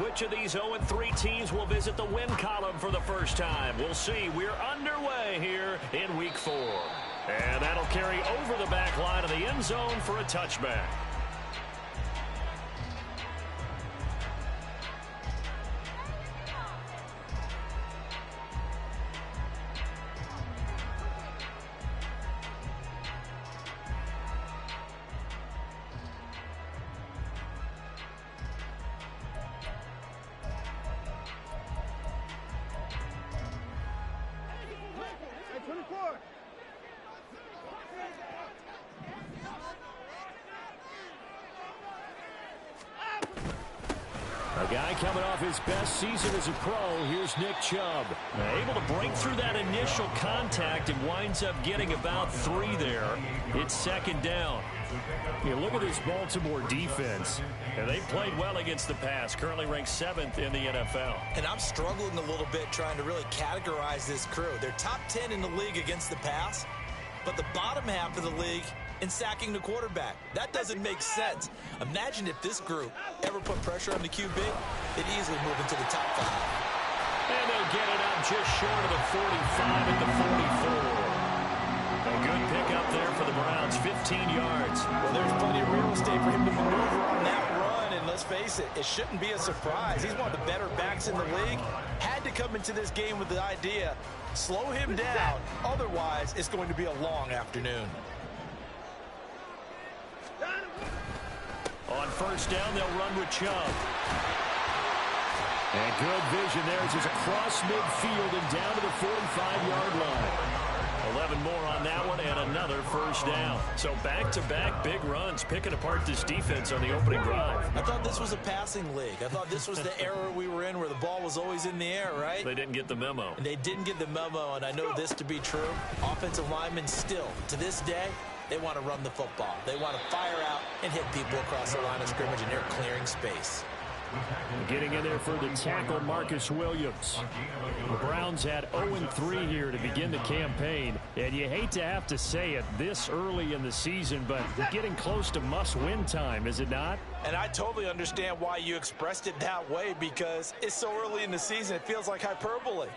Which of these 0-3 teams will visit the win column for the first time? We'll see. We're underway here in Week 4. And that'll carry over the back line of the end zone for a touchback. A guy coming off his best season as a pro, here's Nick Chubb. Able to break through that initial contact and winds up getting about 3 there. It's second down. You look at this Baltimore defense, and they played well against the pass, currently ranked 7th in the NFL. And I'm struggling a little bit trying to really categorize this crew. They're top 10 in the league against the pass, but the bottom half of the league in sacking the quarterback. That doesn't make sense. Imagine if this group ever put pressure on the QB, they'd easily move into the top 5. And they'll get it up just short of the 45 at the 44. A good pickup there for the Browns, 15 yards. Well, there's plenty of real estate for him to maneuver on that run, and let's face it, it shouldn't be a surprise. He's one of the better backs in the league. Had to come into this game with the idea, slow him down, otherwise it's going to be a long afternoon. On first down, they'll run with Chubb. And good vision there as he's across midfield and down to the 45-yard line. 11 more on that one and another first down. So back-to-back big runs, picking apart this defense on the opening drive. I thought this was a passing league. I thought this was the era we were in where the ball was always in the air, right? They didn't get the memo. And they didn't get the memo, and I know this to be true. Offensive linemen still, to this day, they want to run the football. They want to fire out and hit people across the line of scrimmage, and they're clearing space. Getting in there for the tackle, Marcus Williams. The Browns had 0-3 here to begin the campaign, and you hate to have to say it this early in the season, but we're getting close to must-win time, is it not? And I totally understand why you expressed it that way, because it's so early in the season, it feels like hyperbole.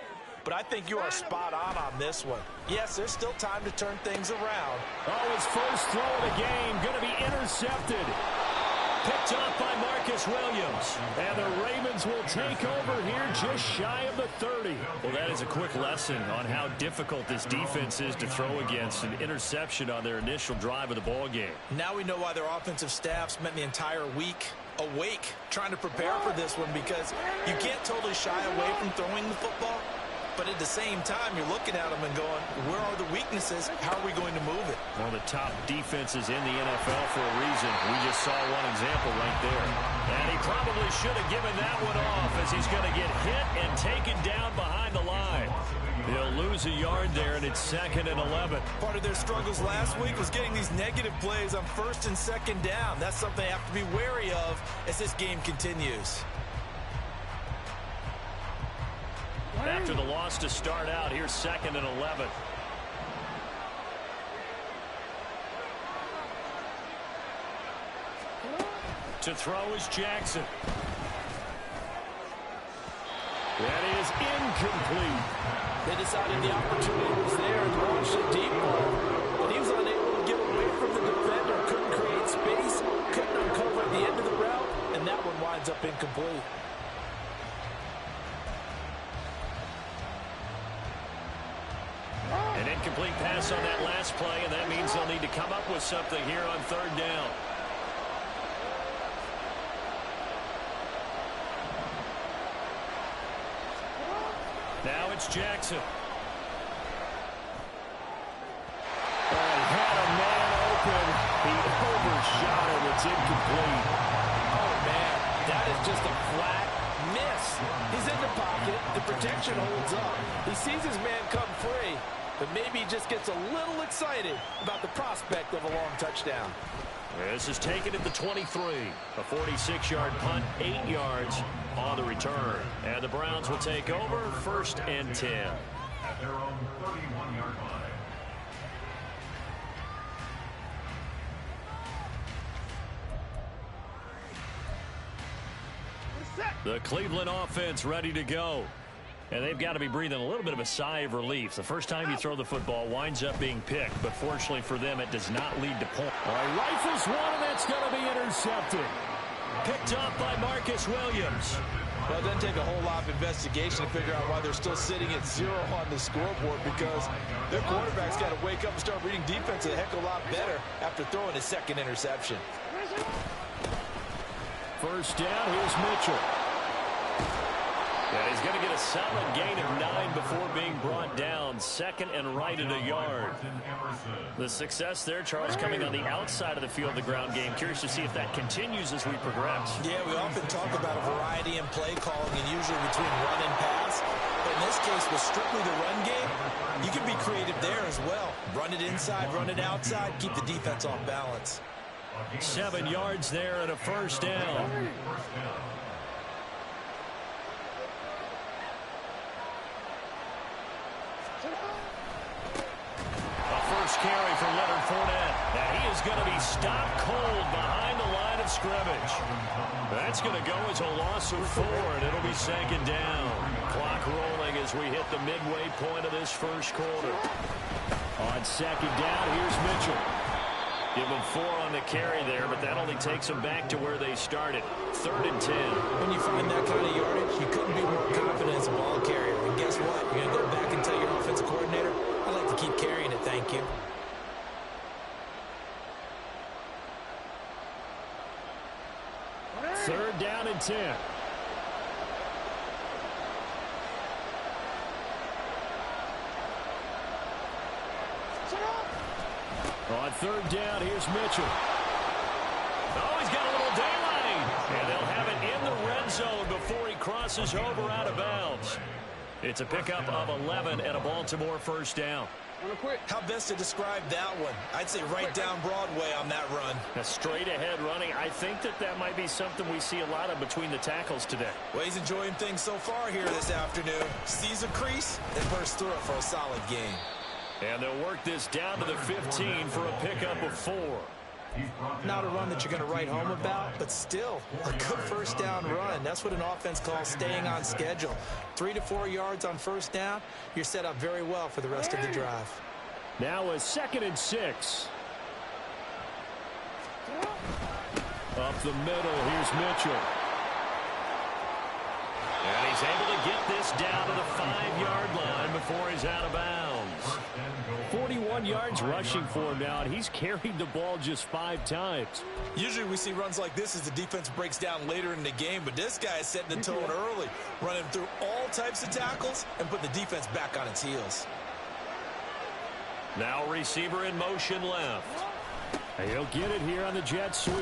But I think you are spot on this one. Yes, there's still time to turn things around. Oh, his first throw of the game going to be intercepted. Picked off by Marcus Williams. And the Ravens will take over here just shy of the 30. Well, that is a quick lesson on how difficult this defense is to throw against. An interception on their initial drive of the ball game. Now we know why their offensive staff spent the entire week awake trying to prepare for this one, because you can't totally shy away from throwing the football. But at the same time, you're looking at them and going, where are the weaknesses? How are we going to move it? One of the top defenses in the NFL for a reason. We just saw one example right there. And he probably should have given that one off, as he's going to get hit and taken down behind the line. He'll lose a yard there, and it's 2nd and 11. Part of their struggles last week was getting these negative plays on 1st and 2nd down. That's something they have to be wary of as this game continues. After the loss to start out, here's 2nd and 11. To throw is Jackson. That is incomplete. They decided the opportunity was there and launched a deep ball, but he was unable to get away from the defender, couldn't create space, couldn't uncover at the end of the route, and that one winds up incomplete. An incomplete pass on that last play, and that means they'll need to come up with something here on 3rd down. Now it's Jackson. He had a man open. He overshot it. It's incomplete. Oh, man, that is just a flat miss. He's in the pocket. The protection holds up. He sees his man come free, but maybe he just gets a little excited about the prospect of a long touchdown. This is taken at the 23. A 46-yard punt, 8 yards on the return. And the Browns will take over 1st and 10. At their own 31-yard line. Set. The Cleveland offense ready to go. And they've got to be breathing a little bit of a sigh of relief. The first time you throw the football winds up being picked, but fortunately for them, it does not lead to points. All right, rifles one, and that's going to be intercepted. Picked up by Marcus Williams. Well, it doesn't take a whole lot of investigation to figure out why they're still sitting at 0 on the scoreboard, because their quarterback's got to wake up and start reading defense a heck of a lot better after throwing his second interception. First down, here's Mitchell. And he's going to get a solid gain of 9 before being brought down. Second and right at a yard. The success there, Charles, coming on the outside of the field, the ground game. Curious to see if that continues as we progress. Yeah, we often talk about a variety in play calling and usually between run and pass. But in this case, with strictly the run game, you can be creative there as well. Run it inside, run it outside, keep the defense off balance. 7 yards there and a first down. Carry for Leonard Fournette. Now he is going to be stopped cold behind the line of scrimmage. That's going to go as a loss of 4, and it'll be second down. Clock rolling as we hit the midway point of this first quarter. On second down, here's Mitchell. Give him 4 on the carry there, but that only takes them back to where they started. 3rd and 10. When you find that kind of yardage, you couldn't be more confident as a ball carrier. And guess what? You're going to go back and tell your offensive coordinator, I'd like to keep carrying it, thank you. Third down and 10. On third down, here's Mitchell. Oh, he's got a little daylight. And they'll have it in the red zone before he crosses over out of bounds. It's a pickup of 11 and a Baltimore first down. How best to describe that one? I'd say right down Broadway on that run. A straight ahead running. I think that might be something we see a lot of between the tackles today. Well, he's enjoying things so far here this afternoon. Sees a crease and bursts through it for a solid gain. And they'll work this down to the 15 for a pickup of 4. Not a run that you're going to write home about, but still a good first down run. That's what an offense calls staying on schedule. 3 to 4 yards on first down, you're set up very well for the rest of the drive. Now a 2nd and 6. Up the middle, here's Mitchell. And he's able to get this down to the 5-yard line before he's out of bounds. 41 yards rushing for him now, and he's carried the ball just 5 times. Usually we see runs like this as the defense breaks down later in the game, but this guy is setting the tone early, running through all types of tackles and put the defense back on its heels. Now receiver in motion left. And he'll get it here on the jet sweep.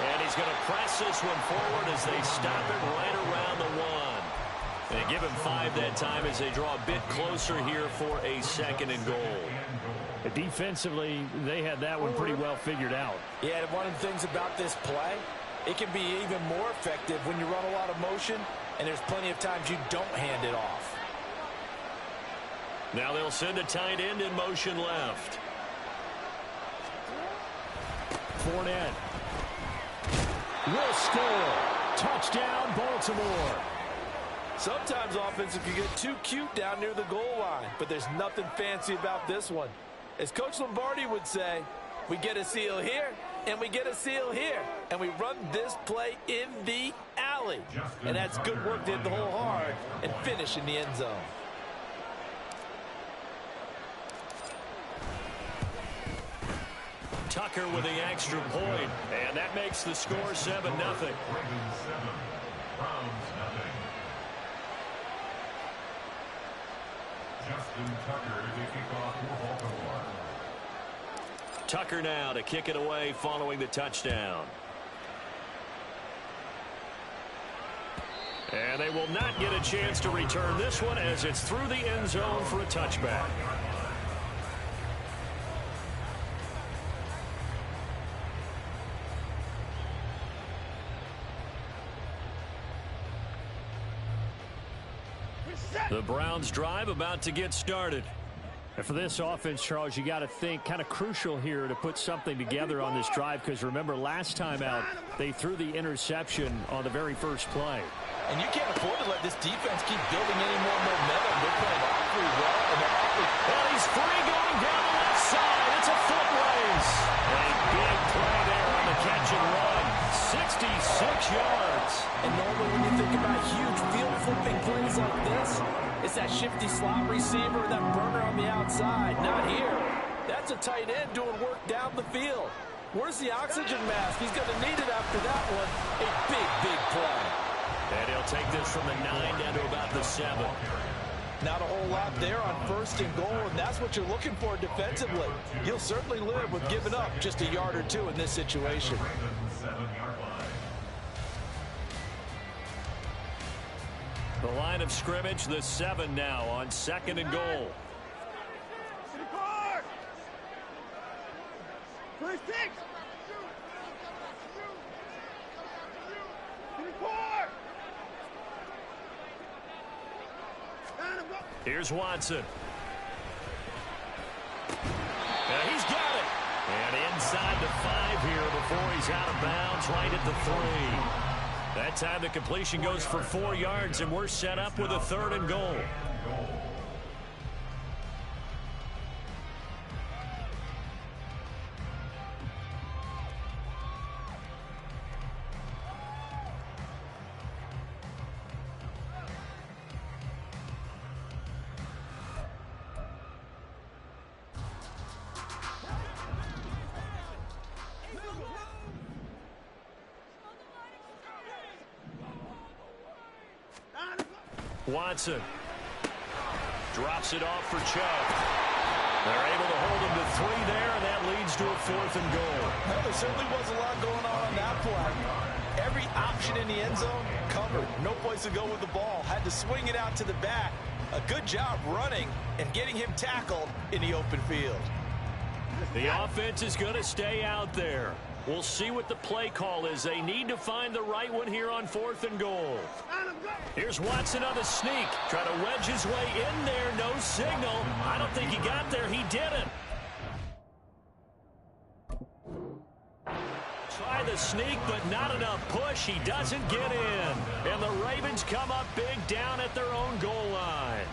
And he's going to press this one forward as they stop it right around the 1. They give him 5 that time as they draw a bit closer here for a 2nd and goal. Defensively, they had that one pretty well figured out. Yeah, one of the things about this play, it can be even more effective when you run a lot of motion, and there's plenty of times you don't hand it off. Now they'll send a tight end in motion left. Fournette will score. Touchdown, Baltimore. Sometimes offensive can get too cute down near the goal line, but there's nothing fancy about this one. As Coach Lombardi would say, we get a seal here, and we get a seal here, and we run this play in the alley. And that's good work to hit the hole hard and finish in the end zone. Tucker with the extra point, and that makes the score 7-0. Tucker now to kick it away following the touchdown. And they will not get a chance to return this one as it's through the end zone for a touchback. The Browns drive about to get started. And for this offense, Charles, you got to think kind of crucial here to put something together on this drive, because remember last time out they threw the interception on the very first play. And you can't afford to let this defense keep building any more momentum. They're playing awfully well. And he's free going down the left side. It's a foot race. A big play there on the catch and run. 66 yards. And normally when you think about huge field-flipping plays like this, it's that shifty slot receiver, that burner on the outside. Not here. That's a tight end doing work down the field. Where's the oxygen mask? He's going to need it after that one. A big, big play. And he'll take this from the 9 down to about the 7. Not a whole lot there on 1st and goal, and that's what you're looking for defensively. You'll certainly live with giving up just a yard or two in this situation. The line of scrimmage, the 7 now on 2nd and goal. Here's Watson. And he's got it. And inside the 5 here before he's out of bounds, right at the 3. That time the completion goes for 4 yards, and we're set up with a 3rd and goal. Watson drops it off for Chubb. They're able to hold him to 3 there, and that leads to a 4th and goal. Well, there certainly was a lot going on that play. Every option in the end zone covered. No place to go with the ball. Had to swing it out to the back. A good job running and getting him tackled in the open field. The offense is going to stay out there. We'll see what the play call is. They need to find the right one here on 4th and goal. Here's Watson on the sneak. Trying to wedge his way in there. No signal. I don't think he got there. He didn't. Try the sneak, but not enough push. He doesn't get in. And the Ravens come up big down at their own goal line.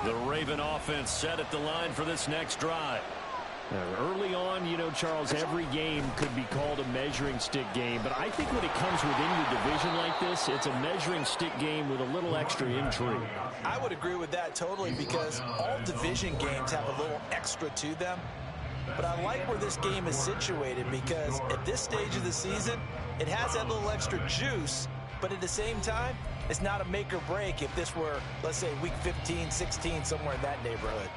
The Raven offense set at the line for this next drive. Early on, you know, Charles, every game could be called a measuring stick game, but I think when it comes within your division like this, it's a measuring stick game with a little extra intrigue. I would agree with that totally, because all division games have a little extra to them. But I like where this game is situated, because at this stage of the season, it has that little extra juice, but at the same time, it's not a make or break if this were, let's say, week 15, 16, somewhere in that neighborhood.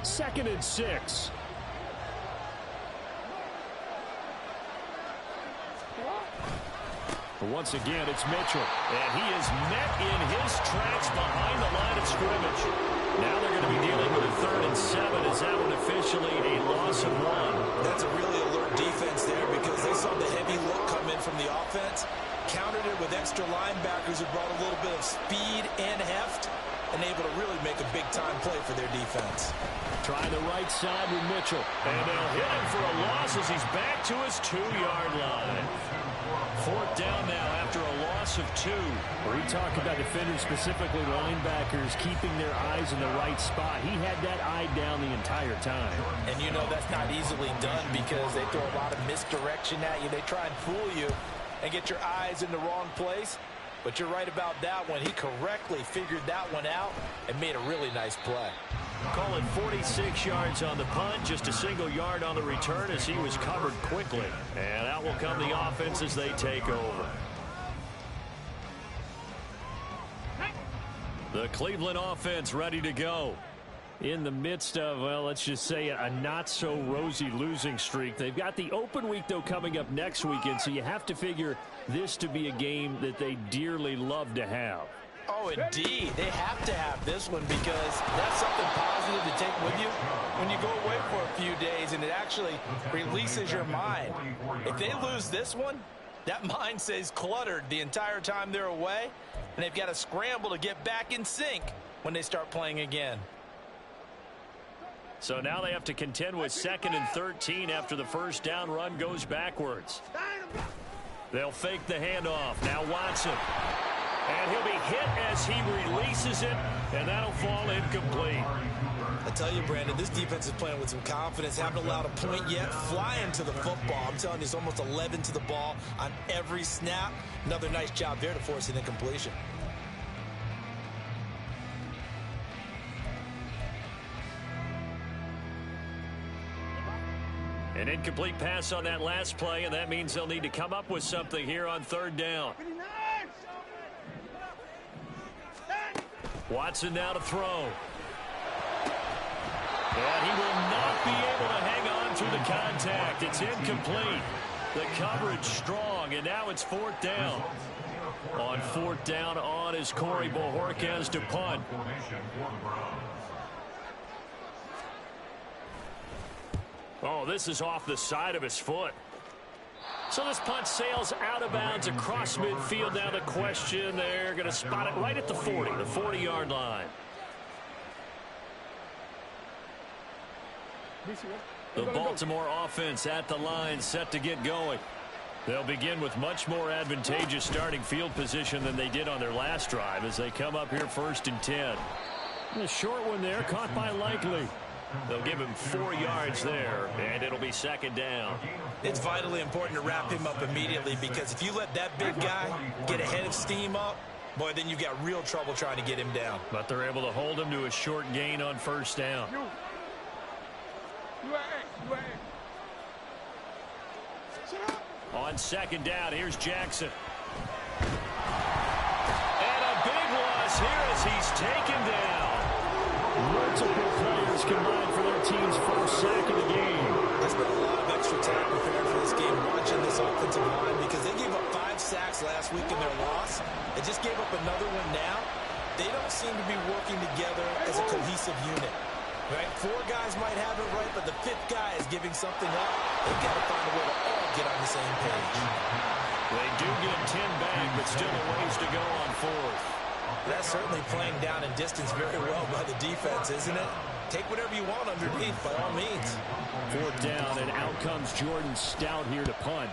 Second and 6. Once again, it's Mitchell. And he is met in his tracks behind the line of scrimmage. Now they're going to be dealing with a 3rd and 7. Is that one officially a loss of 1? That's a really alert defense there, because they saw the heavy look come in from the offense, countered it with extra linebackers who brought a little bit of speed and heft, and able to really make a big-time play for their defense. Trying the right side with Mitchell. And they'll hit him for a loss as he's back to his 2-yard line. 4th down now after a loss of 2. We talk about defenders, specifically linebackers, keeping their eyes in the right spot. He had that eye down the entire time. And you know that's not easily done, because they throw a lot of misdirection at you. They try and fool you and get your eyes in the wrong place. But you're right about that one. He correctly figured that one out and made a really nice play. Call it 46 yards on the punt, just a single yard on the return as he was covered quickly. And out will come the offense as they take over. The Cleveland offense ready to go. in the midst of, well, let's just say a not-so-rosy losing streak. They've got the open week, though, coming up next weekend, so you have to figure this to be a game that they dearly love to have. Oh, indeed. They have to have this one because that's something positive to take with you when you go away for a few days, and it actually releases your mind. If they lose this one, that mind stays cluttered the entire time they're away, and they've got to scramble to get back in sync when they start playing again. So now they have to contend with 2nd and 13 after the first down run goes backwards. They'll fake the handoff. Now Watson. And he'll be hit as he releases it, and that'll fall incomplete. I tell you, Brandon, this defense is playing with some confidence. Haven't allowed a point yet. Flying to the football. I'm telling you, it's almost 11 to the ball on every snap. Another nice job there to force an incompletion. An incomplete pass on that last play, and that means they'll need to come up with something here on 3rd down. Watson now to throw. And he will not be able to hang on through the contact. It's incomplete. The coverage strong, and now it's 4th down. On 4th down on is Corey Bojorquez to punt. Oh, this is off the side of his foot. So this punt sails out of bounds across midfield. Now the question, they're going to spot it right at the 40, the 40-yard line. The Baltimore offense at the line, set to get going. They'll begin with much more advantageous starting field position than they did on their last drive as they come up here 1st and 10. And a short one there, caught by Likely. They'll give him 4 yards there, and it'll be 2nd down. It's vitally important to wrap him up immediately because if you let that big guy get a head of steam up, boy, then you've got real trouble trying to get him down. But they're able to hold him to a short gain on 1st down. On 2nd down, here's Jackson. And a big loss here as he's taken down. Multiple players combined for their team's first sack of the game. There's been a lot of extra time prepared for this game watching this offensive line because they gave up 5 sacks last week in their loss. They just gave up another one now. They don't seem to be working together as a cohesive unit. Right? 4 guys might have it right, but the 5th guy is giving something up. They've got to find a way to all get on the same page. They do get 10 back, but still a ways to go on 4th. That's certainly playing down in distance very well by the defense, isn't it? Take whatever you want underneath, by all means. 4th down, and out comes Jordan Stout here to punt.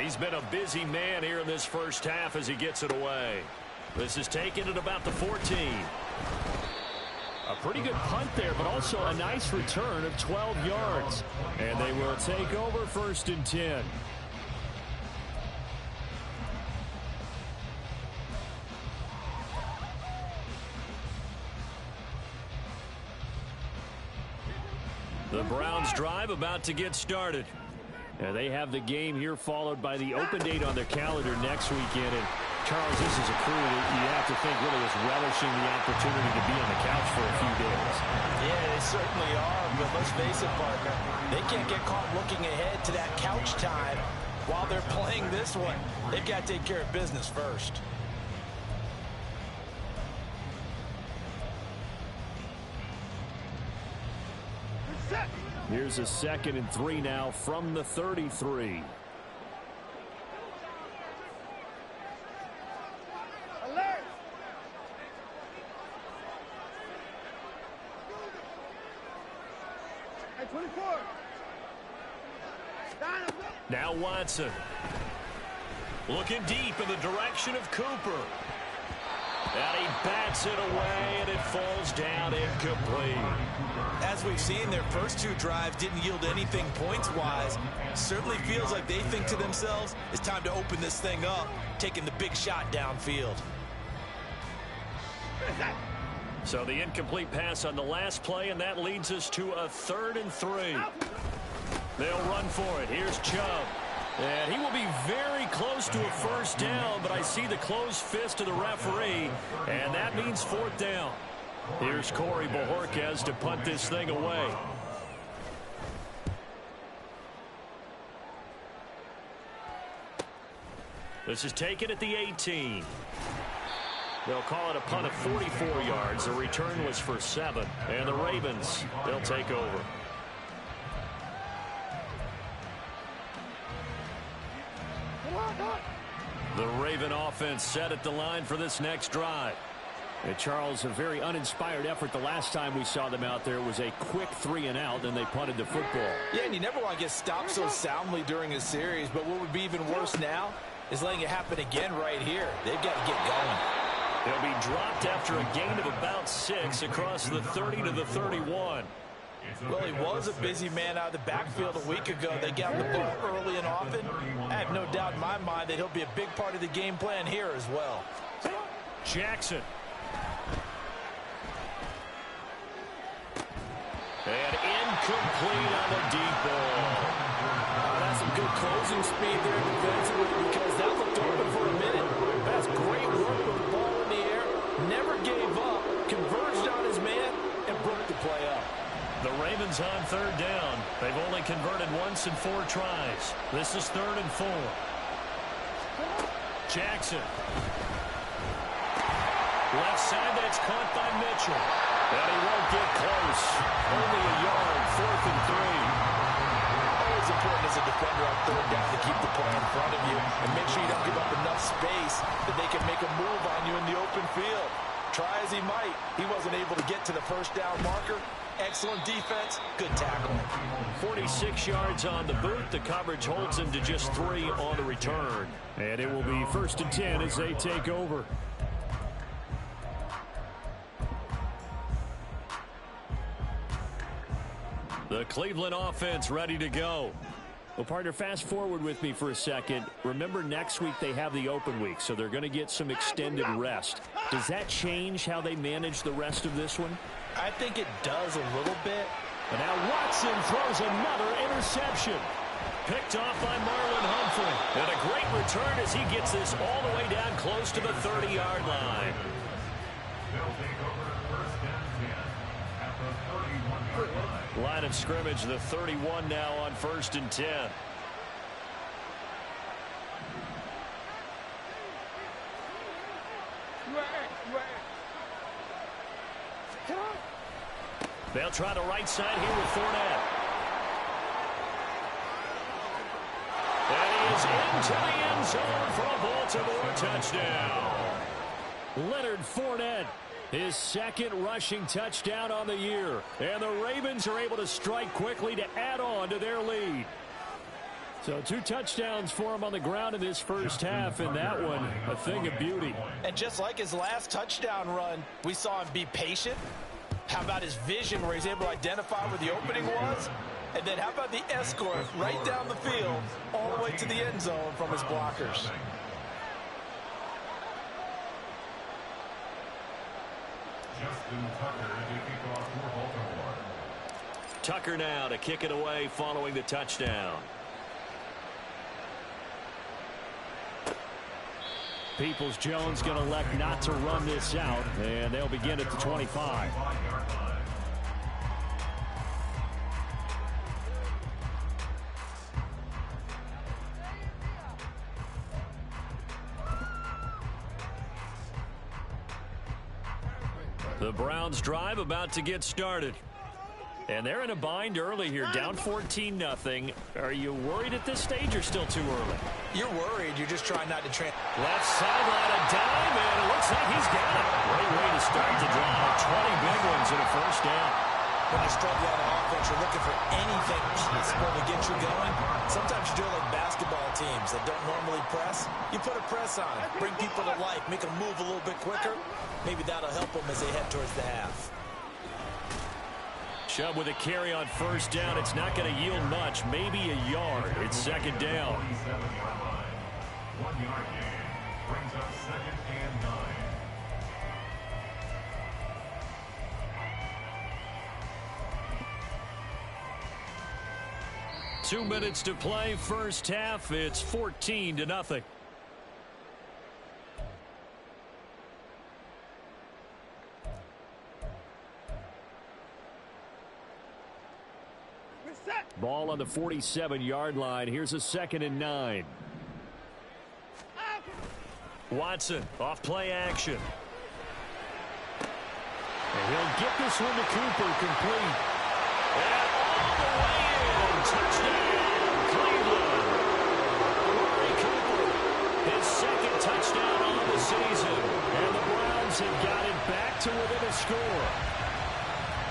He's been a busy man here in this first half as he gets it away. This is taken at about the 14. A pretty good punt there, but also a nice return of 12 yards. And they will take over 1st and 10. The Browns drive about to get started. And they have the game here followed by the open date on their calendar next weekend. And Charles, this is a crew that you have to think really is relishing the opportunity to be on the couch for a few days. Yeah, they certainly are, but let's face it, partner. They can't get caught looking ahead to that couch time while they're playing this one. They've got to take care of business first. Here's a 2nd and 3 now from the 33. Alert! Hey, 24. Now Watson. Looking deep in the direction of Cooper. And he bats it away, and it falls down incomplete. As we've seen, their first 2 drives didn't yield anything points-wise. Certainly feels like they think to themselves, it's time to open this thing up, taking the big shot downfield. So the incomplete pass on the last play, and that leads us to a 3rd and 3. They'll run for it. Here's Chubb. And he will be very close to a first down, but I see the closed fist of the referee, and that means 4th down. Here's Corey Bojorquez to punt this thing away. This is taken at the 18. They'll call it a punt of 44 yards. The return was for 7. And the Ravens, they'll take over. The Raven offense set at the line for this next drive. And Charles, a very uninspired effort the last time we saw them out there. It was a quick 3-and-out, then they punted the football. Yeah, and you never want to get stopped so soundly during a series, but what would be even worse now is letting it happen again right here. They've got to get going. They'll be dropped after a gain of about 6 across the 30 to the 31. Well, he was a busy man out of the backfield a week ago. They got the ball early and often. I have no doubt in my mind that he'll be a big part of the game plan here as well. Jackson. And incomplete on the deep ball. That's some good closing speed there defensively because that looked open for a minute. That's great work with the ball in the air. Never gave up. Converged on his man and broke the play up. The Ravens on 3rd down. They've only converted once in 4 tries. This is 3rd and 4. Jackson. Left side, that's caught by Mitchell. And he won't get close. Only a yard, 4th and 3. Always important as a defender on 3rd down to keep the play in front of you and make sure you don't give up enough space that they can make a move on you in the open field. Try as he might, he wasn't able to get to the first down marker. Excellent defense, good tackle. 46 yards on the boot. The coverage holds him to just 3 on the return. And it will be 1st and 10 as they take over. The Cleveland offense ready to go. Well, partner, fast forward with me for a second. Remember, next week they have the open week, so they're going to get some extended rest. Does that change how they manage the rest of this one? I think it does a little bit. And now Watson throws another interception. Picked off by Marlon Humphrey. And a great return as he gets this all the way down close to the 30-yard line. They'll take over 1st and 10 at the 31-yard line. Line of scrimmage, the 31 now on 1st and 10. They'll try the right side here with Fournette. And he is into the end zone for a Baltimore touchdown. Leonard Fournette, his 2nd rushing touchdown on the year. And the Ravens are able to strike quickly to add on to their lead. So 2 touchdowns for him on the ground in this first half, and that one a thing of beauty. And just like his last touchdown run, we saw him be patient. How about his vision where he's able to identify where the opening was? And then how about the escort right down the field all the way to the end zone from his blockers? Justin Tucker to kick off for Baltimore. Tucker now to kick it away following the touchdown. Peoples-Jones going to elect not to run this out, and they'll begin at the 25. The Browns drive about to get started. And they're in a bind early here, down 14-0. Are you worried at this stage or still too early? You're worried. You're just trying not to Left sideline, a dime, and it looks like he's got it. Great way to start the drive. 20 big ones and a 1st down. When you struggle on offense, you're looking for anything possible to get you going. Sometimes you do it like basketball teams that don't normally press. You put a press on it, bring people to life, make them move a little bit quicker. Maybe that'll help them as they head towards the half. Chubb with a carry on 1st down. It's not going to yield much, maybe a yard. It's 2nd down. 27-yard line. 1-yard gain brings up 2nd and 9. Two minutes to play, first half. It's 14-0. Ball on the 47-yard line. Here's a 2nd and 9. Watson off play action. And he'll get this one to Cooper, complete. And all the way in. Touchdown, Cleveland. Amari Cooper, his 2nd touchdown on the season. And the Browns have got it back to within a score.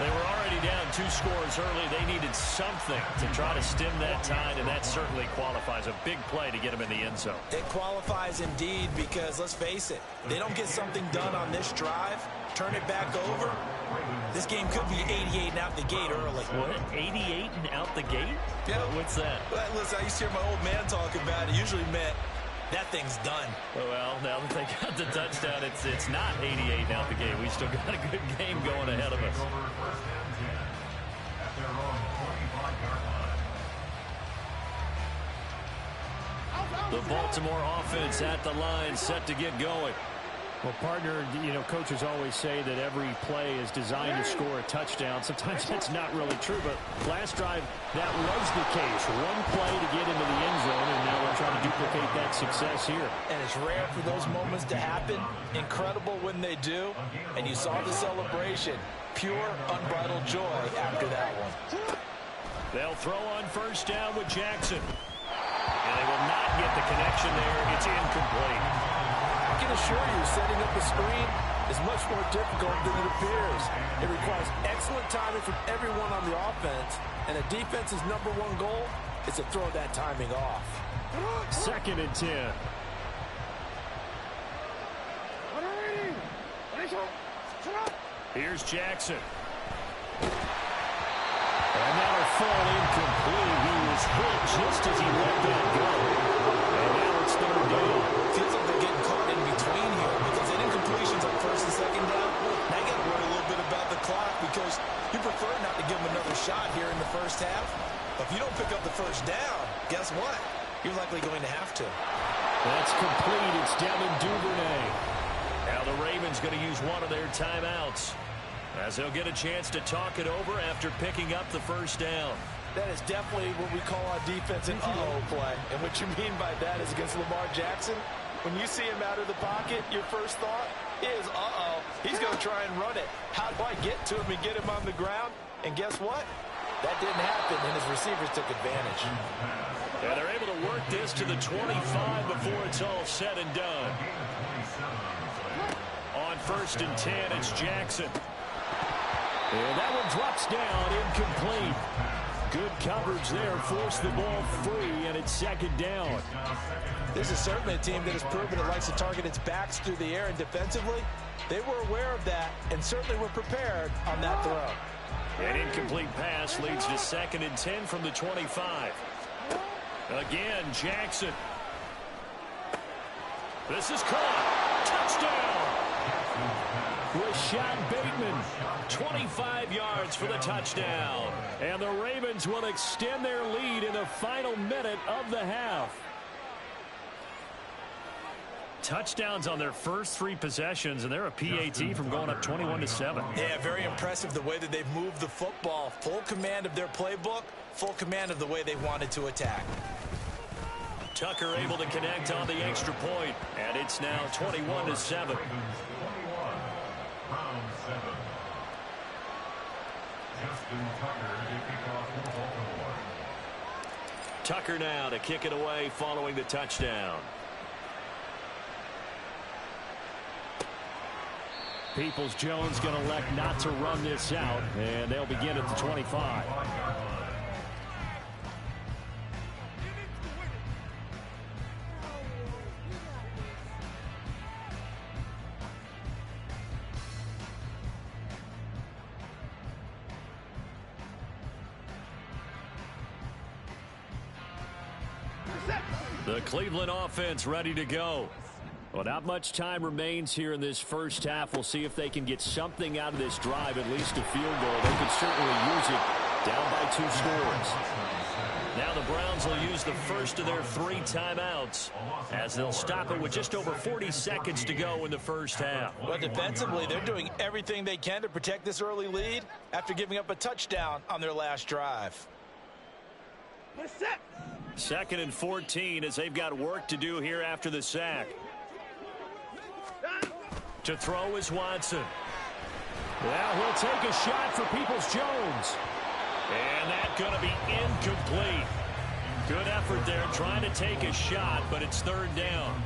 They were already down 2 scores early. They needed something to try to stem that tide, and that certainly qualifies. A big play to get them in the end zone. It qualifies indeed because, let's face it, they don't get something done on this drive, turn it back over, this game could be 88 and out the gate early. What, 88 and out the gate? Yeah. What's that? Well, listen, I used to hear my old man talk about it. Usually meant that thing's done. Well, now that they got the touchdown, it's not 88 and out the gate. We still got a good game going ahead of us. The Baltimore offense at the line, set to get going. Well, partner, coaches always say that every play is designed to score a touchdown. Sometimes that's not really true, but last drive, that was the case. One play to get into the end zone, and now we're trying to duplicate that success here. And it's rare for those moments to happen. Incredible when they do. And you saw the celebration. Pure, unbridled joy after that one. They'll throw on 1st down with Jackson. And they will not get the connection there. It's incomplete. I can assure you, setting up the screen is much more difficult than it appears. It requires excellent timing from everyone on the offense, and a defense's #1 goal is to throw that timing off. 2nd and 10. Here's Jackson. And that'll fall incomplete. He was hit just as he let that go. And now it's 3rd down. Feels like they're getting caught in between here because an incompletion's on 1st and 2nd down. Now you got to worry a little bit about the clock because you prefer not to give them another shot here in the 1st half. But if you don't pick up the 1st down, guess what? You're likely going to have to. That's complete. It's Devin Duvernay. Now the Ravens going to use one of their timeouts as they'll get a chance to talk it over after picking up the 1st down. That is definitely what we call on defense an uh-oh play. And what you mean by that is against Lamar Jackson, when you see him out of the pocket, your first thought is, uh-oh, he's going to try and run it. How do I get to him and get him on the ground? And guess what? That didn't happen, and his receivers took advantage. Yeah, they're able to work this to the 25 before it's all said and done. On 1st and 10, it's Jackson. And that one drops down, incomplete. Good coverage there, forced the ball free, and it's 2nd down. This is certainly a team that has proven it likes to target its backs through the air, and defensively, they were aware of that and certainly were prepared on that throw. An incomplete pass leads to 2nd and 10 from the 25. Again, Jackson. This is caught. Touchdown. Rashad Bateman, 25 yards for the touchdown. And the Ravens will extend their lead in the final minute of the half. Touchdowns on their first 3 possessions, and they're a PAT from going up 21-7. Yeah, very impressive the way that they've moved the football. Full command of their playbook, full command of the way they wanted to attack. Tucker able to connect on the extra point, and it's now 21-7. Tucker now to kick it away following the touchdown. Peoples-Jones going to elect not to run this out, and they'll begin at the 25. The Cleveland offense ready to go. Well, not much time remains here in this first half. We'll see if they can get something out of this drive, at least a field goal. They could certainly use it down by 2 scores. Now the Browns will use the first of their 3 timeouts as they'll stop it with just over 40 seconds to go in the first half. Well, defensively, they're doing everything they can to protect this early lead after giving up a touchdown on their last drive. 2nd and 14 as they've got work to do here after the sack. To throw is Watson. Well, he'll take a shot for Peoples-Jones. And that's going to be incomplete. Good effort there trying to take a shot, but it's 3rd down.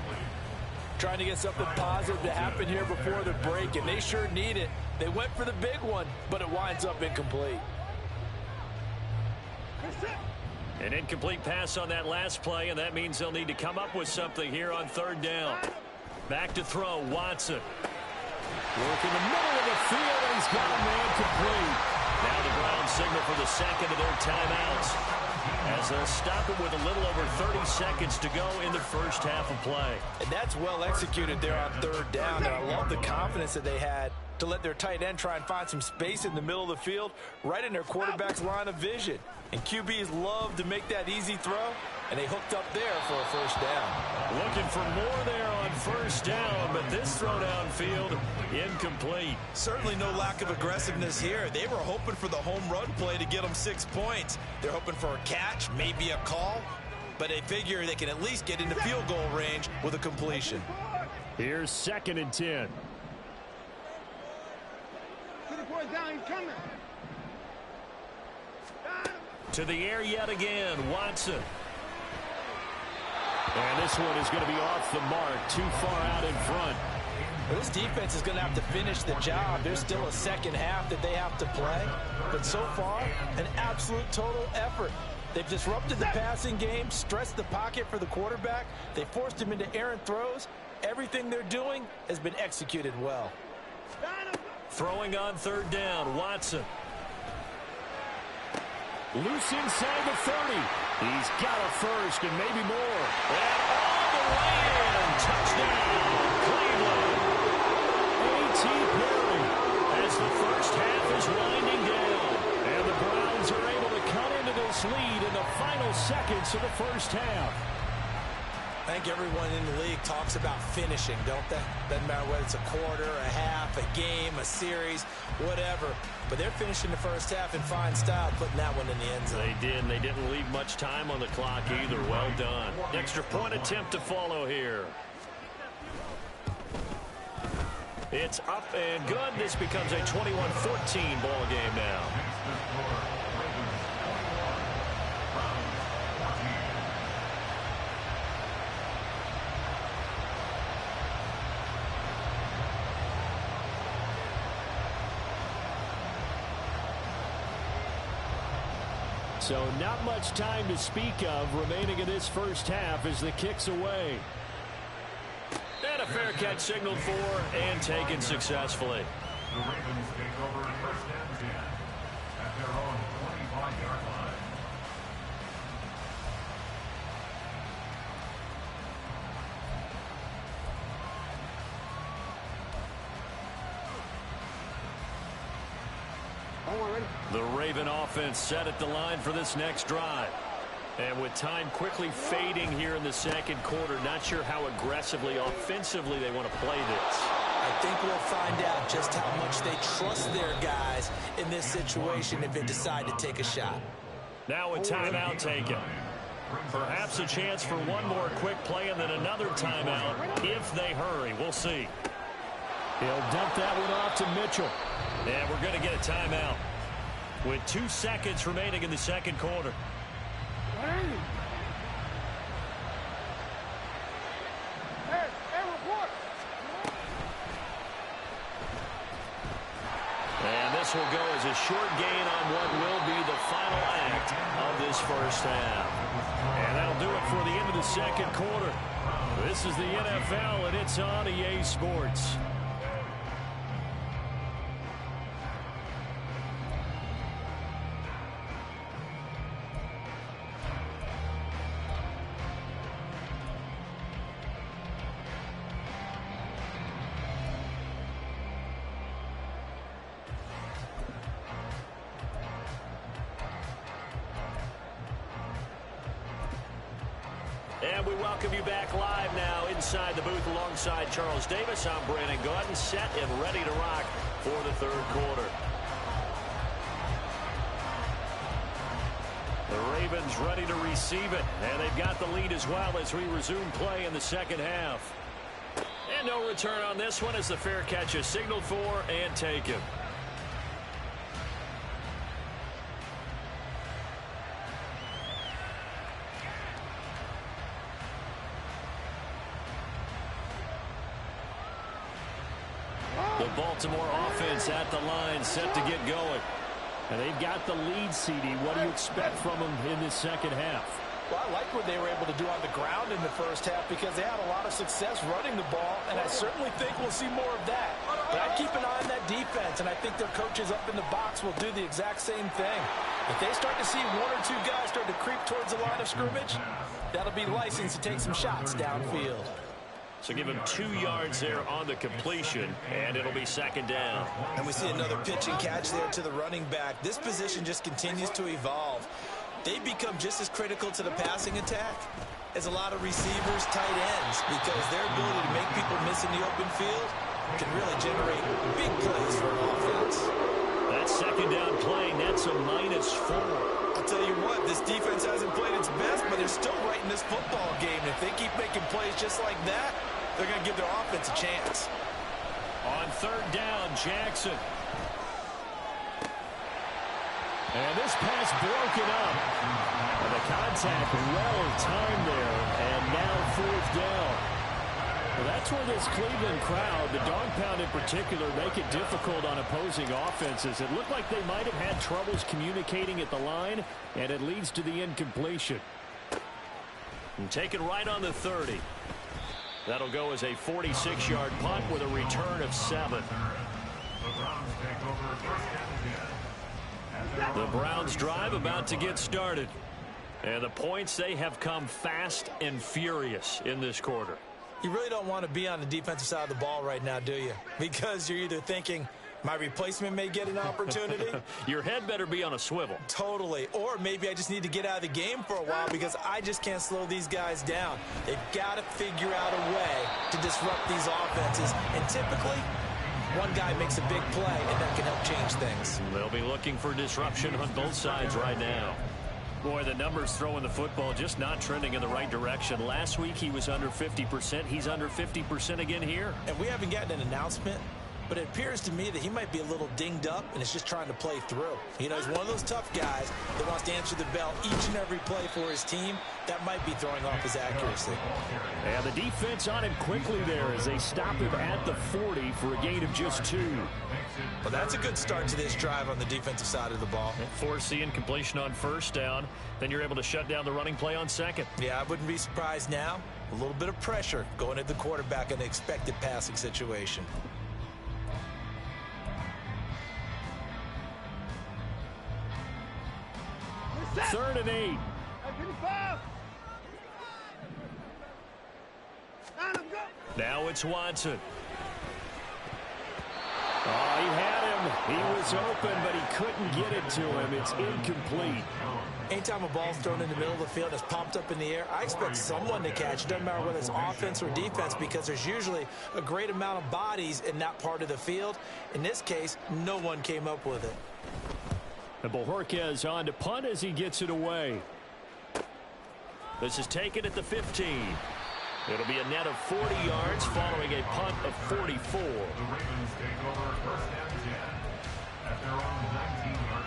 Trying to get something positive to happen here before the break, and they sure need it. They went for the big one, but it winds up incomplete. An incomplete pass on that last play, and that means they'll need to come up with something here on 3rd down. Back to throw, Watson. Work in the middle of the field, and he's got a man complete. Now the Browns signal for the second of their timeouts, as they'll stop it with a little over 30 seconds to go in the first half of play. And that's well executed there on 3rd down, and I love the confidence that they had to let their tight end try and find some space in the middle of the field, right in their quarterback's line of vision. And QBs love to make that easy throw, and they hooked up there for a 1st down. Looking for more there on 1st down, but this throw downfield, incomplete. Certainly no lack of aggressiveness here. They were hoping for the home run play to get them 6 points. They're hoping for a catch, maybe a call, but they figure they can at least get into field goal range with a completion. Here's 2nd and 10. To the air yet again, Watson. And this one is going to be off the mark, too far out in front. Well, this defense is going to have to finish the job. There's still a second half that they have to play. But so far, an absolute total effort. They've disrupted the passing game, stressed the pocket for the quarterback. They forced him into errant throws. Everything they're doing has been executed well. Throwing on 3rd down, Watson. Loose inside the 30. He's got a first and maybe more. And all the way in. Touchdown, Cleveland. A.T. Perry as the first half is winding down. And the Browns are able to cut into this lead in the final seconds of the first half. I think everyone in the league talks about finishing, don't they? Doesn't matter whether it's a quarter, a half, a game, a series, whatever. But they're finishing the first half in fine style, putting that one in the end zone. They did, and they didn't leave much time on the clock either. Well done. Extra point attempt to follow here. It's up and good. This becomes a 21-14 ball game now. So not much time to speak of remaining in this first half as the kick's away. And a fair catch signaled for and taken successfully. The Ravens take over 1st and 10 at their own 25-yard line. The Raven offense set at the line for this next drive. And with time quickly fading here in the second quarter, not sure how aggressively, offensively they want to play this. I think we'll find out just how much they trust their guys in this situation if they decide to take a shot. Now a timeout taken. Perhaps a chance for one more quick play and then another timeout if they hurry. We'll see. He'll dump that one off to Mitchell. And we're going to get a timeout with 2 seconds remaining in the second quarter. And this will go as a short gain on what will be the final act of this first half. And that'll do it for the end of the second quarter. This is the NFL, and it's on EA Sports. And we welcome you back live now inside the booth alongside Charles Davis. I'm Brandon Gaudin, set and ready to rock for the third quarter. The Ravens ready to receive it, and they've got the lead as well as we resume play in the second half. And no return on this one as the fair catch is signaled for and taken. The Baltimore offense at the line, set to get going. And they've got the lead, CD. What do you expect from them in this second half? Well, I like what they were able to do on the ground in the first half because they had a lot of success running the ball, and I certainly think we'll see more of that. But I keep an eye on that defense, and I think their coaches up in the box will do the exact same thing. If they start to see one or two guys start to creep towards the line of scrimmage, that'll be licensed to take some shots downfield. So give him 2 yards there on the completion, and it'll be second down. And we see another pitch and catch there to the running back. This position just continues to evolve. They become just as critical to the passing attack as a lot of receivers, tight ends, because their ability to make people miss in the open field can really generate big plays for an offense. That second down play, that's a -4. I'll tell you what, this defense hasn't played its best, but they're still right in this football game. If they keep making plays just like that, they're going to give their offense a chance. On third down, Jackson. And this pass broken up. And the contact well timed there, and now fourth down. Well, that's where this Cleveland crowd, the dog pound in particular, make it difficult on opposing offenses. It looked like they might have had troubles communicating at the line, and it leads to the incompletion. And taken right on the 30. That'll go as a 46-yard punt with a return of 7. The Browns drive about to get started. And the points, they have come fast and furious in this quarter. You really don't want to be on the defensive side of the ball right now, do you? Because you're either thinking, my replacement may get an opportunity. Your head better be on a swivel. Totally. Or maybe I just need to get out of the game for a while because I just can't slow these guys down. They've got to figure out a way to disrupt these offenses. And typically, one guy makes a big play, and that can help change things. They'll be looking for disruption on both sides right now. Boy, the numbers throwing the football just not trending in the right direction. Last week he was under 50%. He's under 50% again here. And we haven't gotten an announcement, but it appears to me that he might be a little dinged up and is just trying to play through. You know, he's one of those tough guys that wants to answer the bell each and every play for his team. That might be throwing off his accuracy. And the defense on him quickly there as they stop him at the 40 for a gain of just 2. Well, that's a good start to this drive on the defensive side of the ball. Force the incompletion on first down. Then you're able to shut down the running play on second. Yeah, I wouldn't be surprised now. A little bit of pressure going at the quarterback in the expected passing situation. Third and 8. Now it's Watson. Oh, he had him. He was open, but he couldn't get it to him. It's incomplete. Anytime a ball's thrown in the middle of the field and it's popped up in the air, I expect someone to catch it. Doesn't matter whether it's offense or defense because there's usually a great amount of bodies in that part of the field. In this case, no one came up with it. And Bojorquez on to punt as he gets it away. This is taken at the 15. It'll be a net of 40 yards following a punt of 44. The Ravens take over first and 10 at their own 19-yard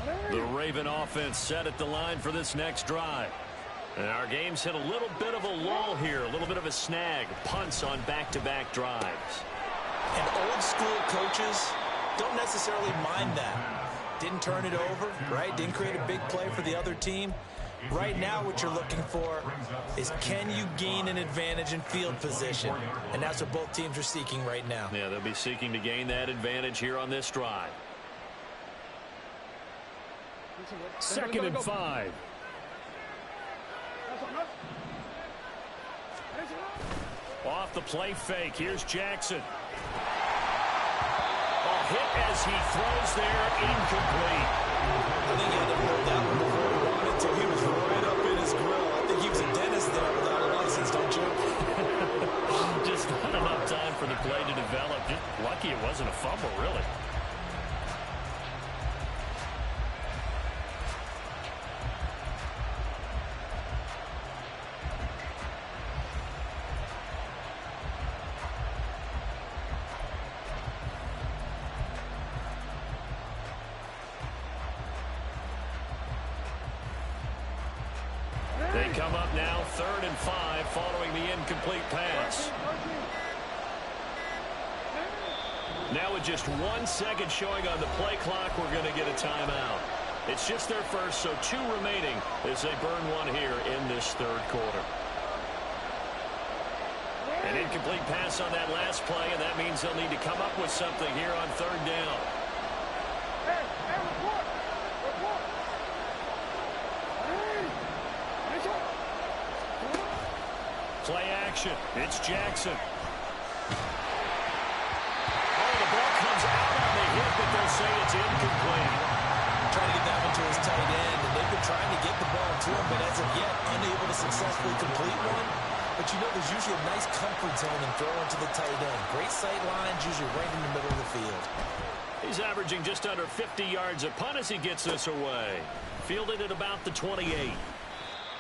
line. The Raven offense set at the line for this next drive. And our game's hit a little bit of a lull here, a little bit of a snag. Punts on back-to-back drives. And old school coaches don't necessarily mind that. Didn't turn it over, right? Didn't create a big play for the other team. Right now what you're looking for is can you gain an advantage in field position? And that's what both teams are seeking right now. Yeah, they'll be seeking to gain that advantage here on this drive. Second and 5. Off the play fake. Here's Jackson. Hit as he throws there, incomplete. I think he had to hold that one before he wanted to. He was right up in his grill. I think he was a dentist there without a license, don't you? Just not enough time for the play to develop. Just lucky it wasn't a fumble, really. come up now, 3rd and 5, following the incomplete pass. Now with just 1 second showing on the play clock, we're going to get a timeout. It's just their first, so 2 remaining as they burn one here in this 3rd quarter. An incomplete pass on that last play, and that means they'll need to come up with something here on 3rd down. Play action. It's Jackson. The ball comes out on the hit, but they'll say it's incomplete. Trying to get that one to his tight end, and they've been trying to get the ball to him, but as of yet, unable to successfully complete one. But you know, there's usually a nice comfort zone in throwing to the tight end. Great sight lines, usually right in the middle of the field. He's averaging just under 50 yards a punt as he gets this away. Fielded at about the 28.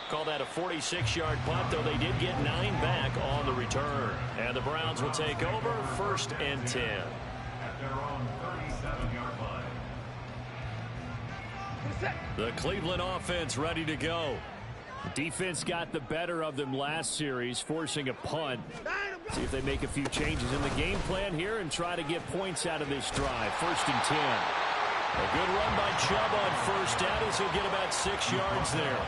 Call that a 46-yard punt, though they did get 9 back on the return. And the Browns will take over, 1st and 10. At their own 37-yard line. The Cleveland offense ready to go. Defense got the better of them last series, forcing a punt. See if they make a few changes in the game plan here and try to get points out of this drive. 1st and 10. A good run by Chubb on 1st down as he'll get about 6 yards there.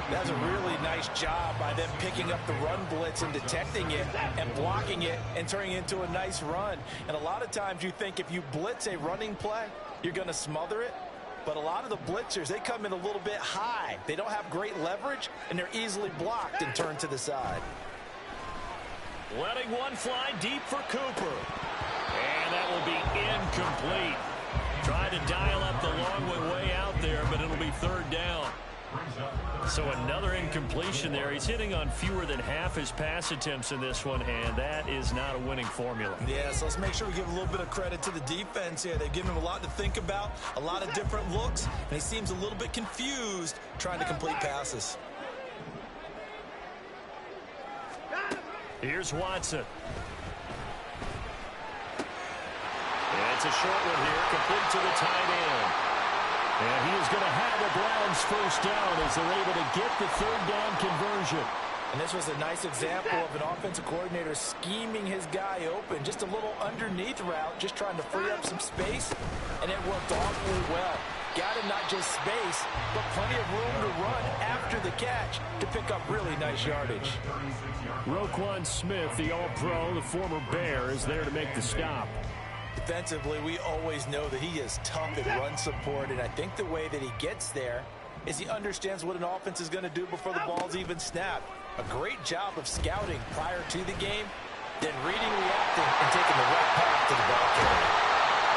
That's a really nice job by them picking up the run blitz and detecting it and blocking it and turning it into a nice run. And a lot of times you think if you blitz a running play, you're going to smother it. But a lot of the blitzers, they come in a little bit high. They don't have great leverage, and they're easily blocked and turned to the side. Letting one fly deep for Cooper. And that will be incomplete. Trying to dial up the long way out there, but it'll be 3rd down. So another incompletion there. He's hitting on fewer than half his pass attempts in this one, and that is not a winning formula. Yeah, so let's make sure we give a little bit of credit to the defense here. They've given him a lot to think about, a lot of different looks, and he seems a little bit confused trying to complete passes. Here's Watson. And it's a short one here, complete to the tight end. And he is going to have the Browns 1st down as they're able to get the 3rd down conversion. And this was a nice example of an offensive coordinator scheming his guy open. Just a little underneath route, just trying to free up some space, and it worked awfully well. Got him not just space, but plenty of room to run after the catch to pick up really nice yardage. Roquan Smith, the All-Pro, the former Bear, is there to make the stop. Defensively, we always know that he is tough at run support, and I think the way that he gets there is he understands what an offense is going to do before the ball's even snapped. A great job of scouting prior to the game, then reading, reacting, and taking the right path to the ball carrier.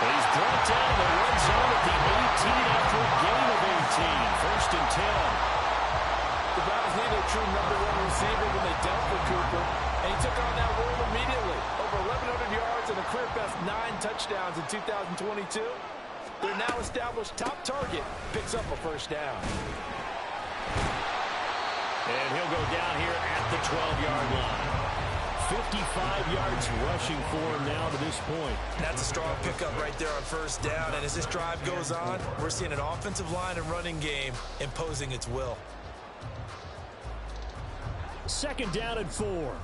He's brought down in the red zone at the 18 after a gain of 18. 1st and 10. The Browns needed a true #1 receiver when they dealt with Cooper, and he took on that role immediately. Over 1,100 yards and a career best 9 touchdowns in 2022. Their now established top target picks up a 1st down. And he'll go down here at the 12-yard line. 55 yards rushing for him now to this point. That's a strong pickup right there on 1st down, and as this drive goes on, we're seeing an offensive line and running game imposing its will. 2nd down and 4.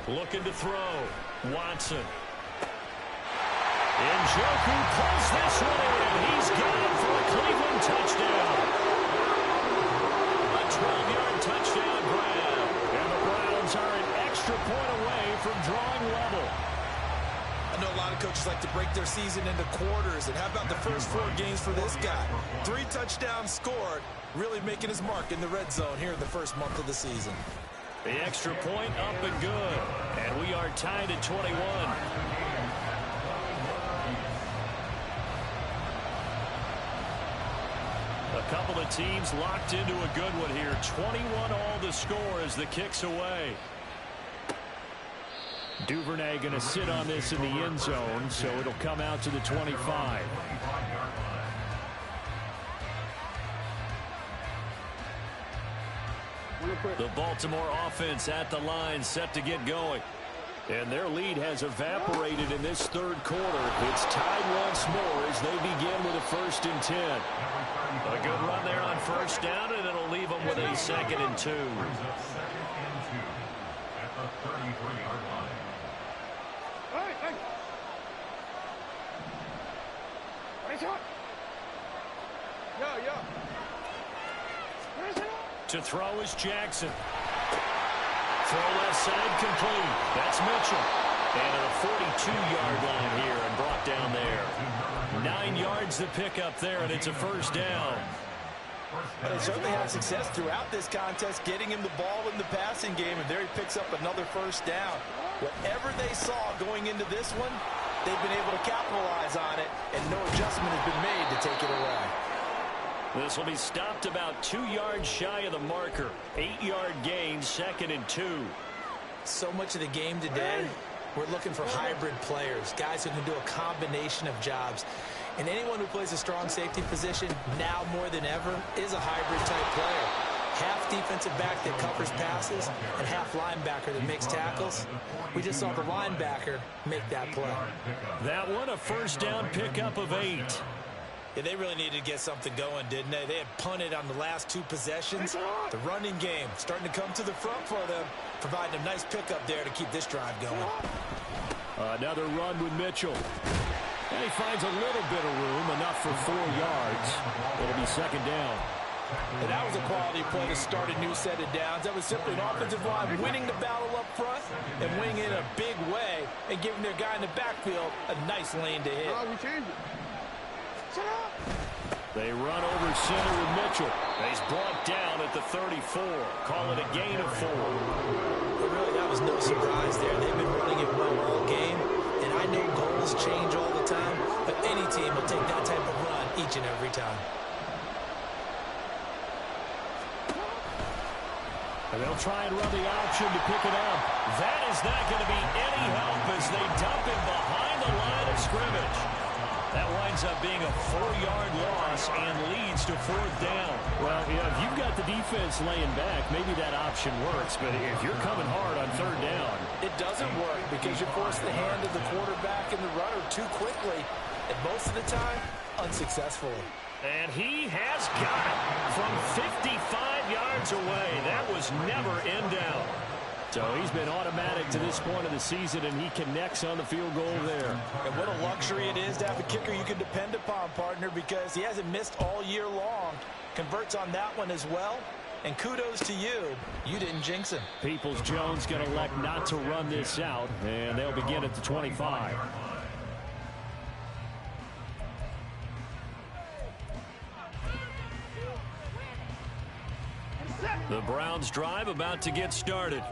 Looking to throw. Watson. Njoku pulls this one in. He's gone for a Cleveland touchdown. A 12-yard touchdown grab. And the Browns are an extra point away from drawing level. I know a lot of coaches like to break their season into quarters, and how about the first 4 games for this guy? 3 touchdowns scored, really making his mark in the red zone here in the first month of the season. The extra point up and good. And we are tied at 21. A couple of teams locked into a good one here. 21 all to score as the kick's away. Duvernay going to sit on this in the end zone, so it'll come out to the 25. The Baltimore offense at the line, set to get going. And their lead has evaporated in this third quarter. It's tied once more as they begin with a 1st and 10. A good run there on 1st down, and it'll leave them with a 2nd and 2. At the 33-yard line. To throw is Jackson. Throw left side complete. That's Mitchell. And at a 42-yard line here and brought down there. 9 yards to pick up there, and it's a 1st down. But they certainly had success throughout this contest, getting him the ball in the passing game, and there he picks up another 1st down. Whatever they saw going into this one, they've been able to capitalize on it, and no adjustment has been made to take it away. This will be stopped about 2 yards shy of the marker. 8-yard gain, 2nd and 2. So much of the game today, we're looking for hybrid players, guys who can do a combination of jobs. And anyone who plays a strong safety position, now more than ever, is a hybrid-type player. Half defensive back that covers passes and half linebacker that makes tackles. We just saw the linebacker make that play. That one, a 1st down pickup of 8. Yeah, they really needed to get something going, didn't they? They had punted on the last 2 possessions. The running game starting to come to the front for them, providing a nice pickup there to keep this drive going. Another run with Mitchell. And he finds a little bit of room, enough for 4 yards. It'll be 2nd down. And that was a quality play to start a new set of downs. That was simply an offensive line winning the battle up front and winning in a big way and giving their guy in the backfield a nice lane to hit. We change it. Shut up. They run over center with Mitchell. He's brought down at the 34. Call it a gain of 4. But really, that was no surprise there. They've been running it well all game. And I know goals change all the time, but any team will take that type of run each and every time. And they'll try and run the option to pick it up. That is not going to be any help as they dump him behind the line of scrimmage. That winds up being a 4-yard loss and leads to 4th down. Well, if you've got the defense laying back, maybe that option works. But if you're coming hard on 3rd down, it doesn't work because you force the hand of the quarterback and the runner too quickly. And most of the time, unsuccessfully. And he has got it from 55 yards away. That was never in down. So he's been automatic to this point of the season, and he connects on the field goal there. And what a luxury it is to have a kicker you can depend upon, partner, because he hasn't missed all year long. Converts on that one as well. And kudos to you. You didn't jinx him. Peoples-Jones going to elect not to run this out, and they'll begin at the 25. The Browns drive about to get started.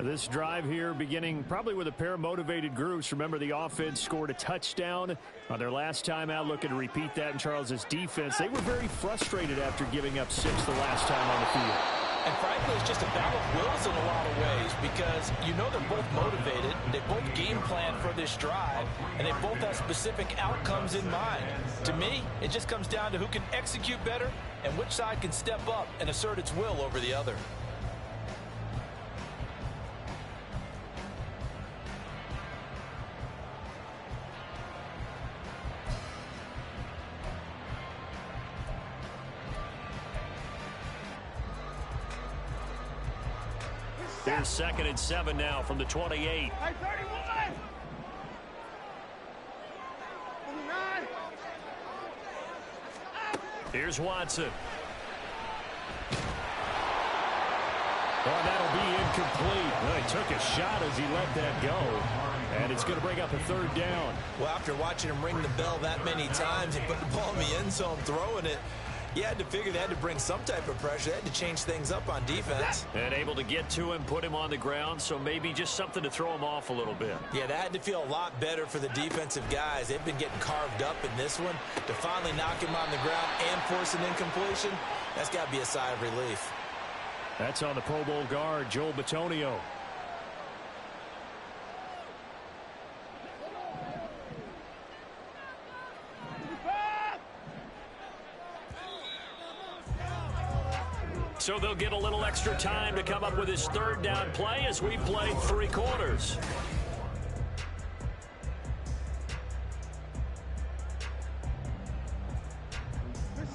This drive here beginning probably with a pair of motivated groups. Remember, the offense scored a touchdown on their last time out. Looking to repeat that in Charles's defense. They were very frustrated after giving up 6 the last time on the field. And frankly, it's just a battle of wills in a lot of ways because you know they're both motivated. They both game plan for this drive, and they both have specific outcomes in mind. To me, it just comes down to who can execute better and which side can step up and assert its will over the other. Here's 2nd and 7 now from the 28. Hey, 31. 29. Here's Watson. Oh, that'll be incomplete. Well, he took a shot as he let that go. And it's going to bring up a 3rd down. Well, after watching him ring the bell that many times and put the ball in the end zone, throwing it, you had to figure they had to bring some type of pressure. They had to change things up on defense. And able to get to him, put him on the ground, so maybe just something to throw him off a little bit. Yeah, that had to feel a lot better for the defensive guys. They've been getting carved up in this one. To finally knock him on the ground and force an incompletion, that's got to be a sigh of relief. That's on the Pro Bowl guard, Joel Bitonio. So they'll get a little extra time to come up with his 3rd down play as we play 3 quarters.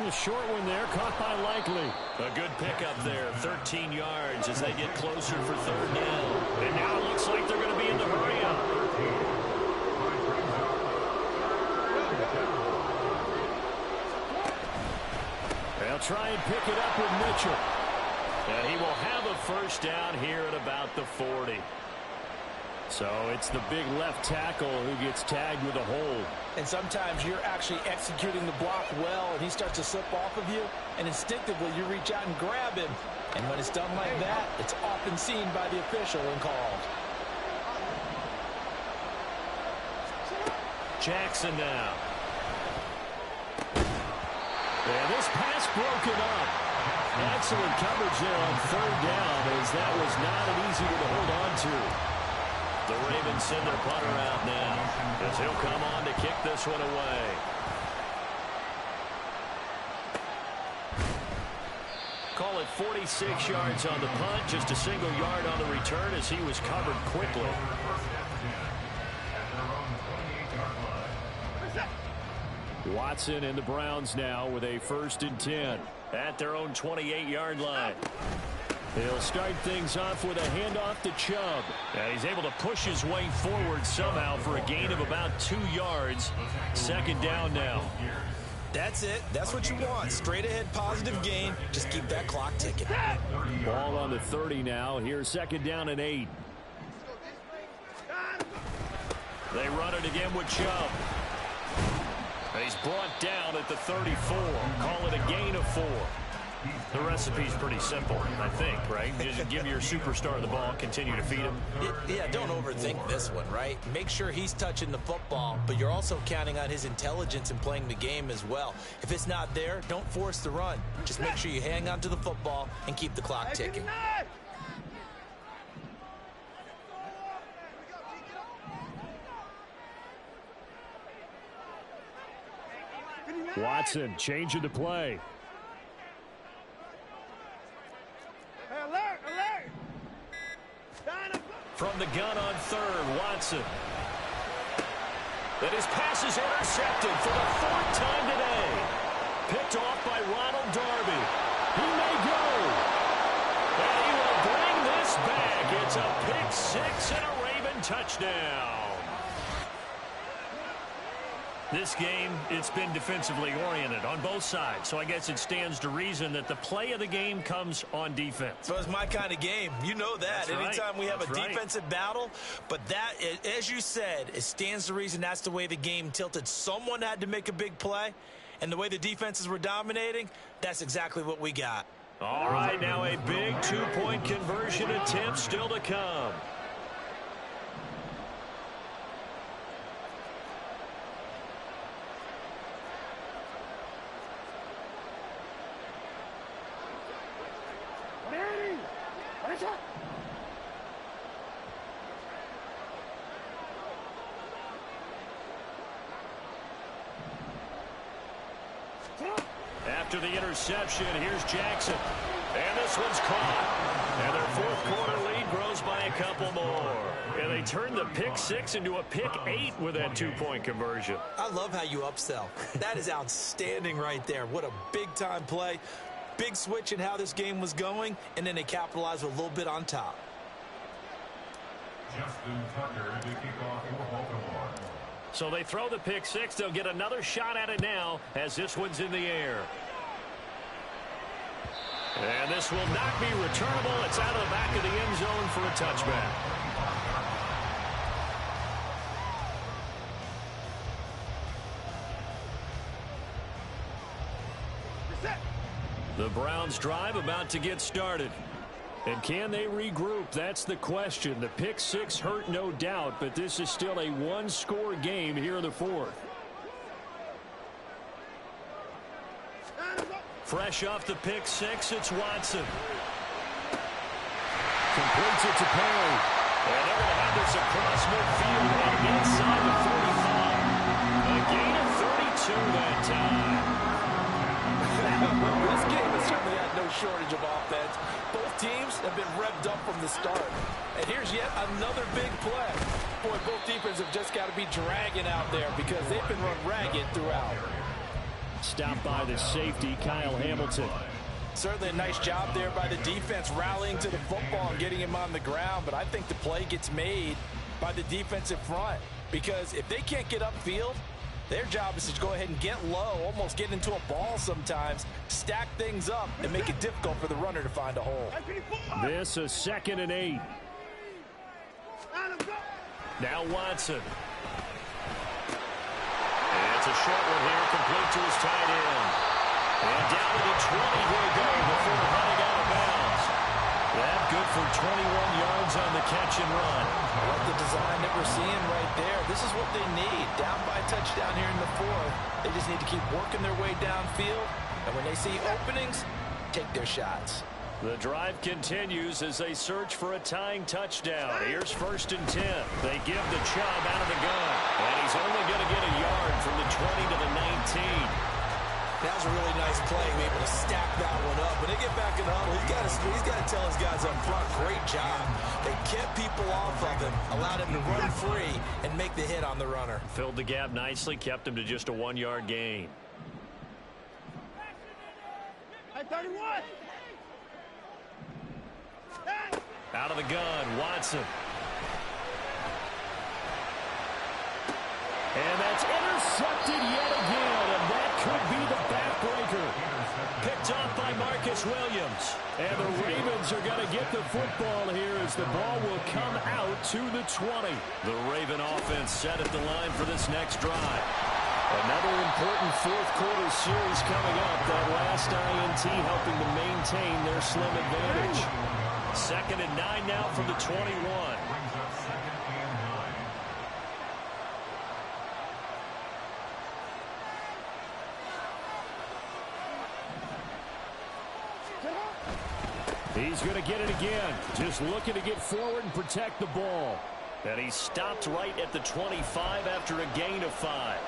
A short one there, caught by Likely. A good pickup there, 13 yards as they get closer for third down. And now it looks like they're going to be in the hurry-up. They'll try and pick it up with Mitchell. And he will have a first down here at about the 40. So it's the big left tackle who gets tagged with a hold. And sometimes you're actually executing the block well, and he starts to slip off of you, and instinctively you reach out and grab him. And when it's done like that, it's often seen by the official and called. Jackson now. And this pass broken up. Excellent coverage there on third down, as that was not an easy one to hold on to. The Ravens send their punter out now, as he'll come on to kick this one away. Call it 46 yards on the punt, just a single yard on the return as he was covered quickly. Watson and the Browns now with a 1st and 10 at their own 28-yard line. He'll start things off with a handoff to Chubb. And he's able to push his way forward somehow for a gain of about 2 yards. 2nd down now. That's it. That's what you want. Straight ahead positive gain. Just keep that clock ticking. Ball on the 30 now. Here's 2nd down and 8. They run it again with Chubb. He's brought down at the 34. Call it a gain of 4. The recipe's pretty simple, I think, right? Just give your superstar the ball, continue to feed him. Yeah, don't overthink this one, right? Make sure he's touching the football, but you're also counting on his intelligence in playing the game as well. If it's not there, don't force the run. Just make sure you hang on to the football and keep the clock ticking. Watson changing the play. From the gun on 3rd, Watson. And his pass is intercepted for the 4th time today. Picked off by Ronald Darby. He may go. And he will bring this back. It's a pick 6 and a Raven touchdown. This game, it's been defensively oriented on both sides, so I guess it stands to reason that the play of the game comes on defense. So it's my kind of game. You know that. Anytime we have a defensive battle, but that, as you said, it stands to reason that's the way the game tilted. Someone had to make a big play, and the way the defenses were dominating, that's exactly what we got. All right, now a big 2-point conversion attempt still to come. After the interception, here's Jackson. And this one's caught. And their 4th quarter lead grows by a couple more. And they turn the pick 6 into a pick 8 with that 2-point conversion. I love how you upsell. That is outstanding right there. What a big-time play. Big switch in how this game was going, and then they capitalized with a little bit on top. Justin Tucker to kick off for Baltimore. So they throw the pick 6. They'll get another shot at it now as this one's in the air. And this will not be returnable. It's out of the back of the end zone for a touchback. The Browns drive about to get started. And can they regroup? That's the question. The pick 6 hurt, no doubt, but this is still a 1-score game here in the 4th. Fresh off the pick 6, it's Watson. Completes it to Perry. And they're going to have this across midfield and inside the 45. A gain of 32 that time. This game has certainly had no shortage of offense. Both teams have been revved up from the start. And here's yet another big play. Boy, both defenses have just got to be dragging out there because they've been run ragged throughout. Stopped by the safety, Kyle Hamilton. Certainly a nice job there by the defense rallying to the football and getting him on the ground, but I think the play gets made by the defensive front because if they can't get upfield, their job is to go ahead and get low, almost get into a ball sometimes, stack things up, and make it difficult for the runner to find a hole. This is 2nd and 8. Now Watson. And it's a short one here, complete to his tight end. And down to the 20 here go before running out of bounds. That good for 21 yards on the catch and run. I like the design that we're seeing right there. This is what they need. Down by a touchdown here in the 4th. They just need to keep working their way downfield. And when they see openings, take their shots. The drive continues as they search for a tying touchdown. Here's 1st and 10. They give the Chubb out of the gun. And he's only going to get a yard from the 20 to the 19. That was a really nice play, able to stack that one up. When they get back in the huddle, he's got to tell his guys up front, great job. They kept people off of him, allowed him to run free and make the hit on the runner. Filled the gap nicely, kept him to just a 1-yard gain. Hey, 31! Out of the gun, Watson. And that's intercepted yet again, and that could be the backbreaker. Picked off by Marcus Williams. And the Ravens are going to get the football here as the ball will come out to the 20. The Raven offense set at the line for this next drive. Another important 4th quarter series coming up. That last INT helping to maintain their slim advantage. 2nd and 9 now from the 21. He's going to get it again. Just looking to get forward and protect the ball. And he stopped right at the 25 after a gain of 5.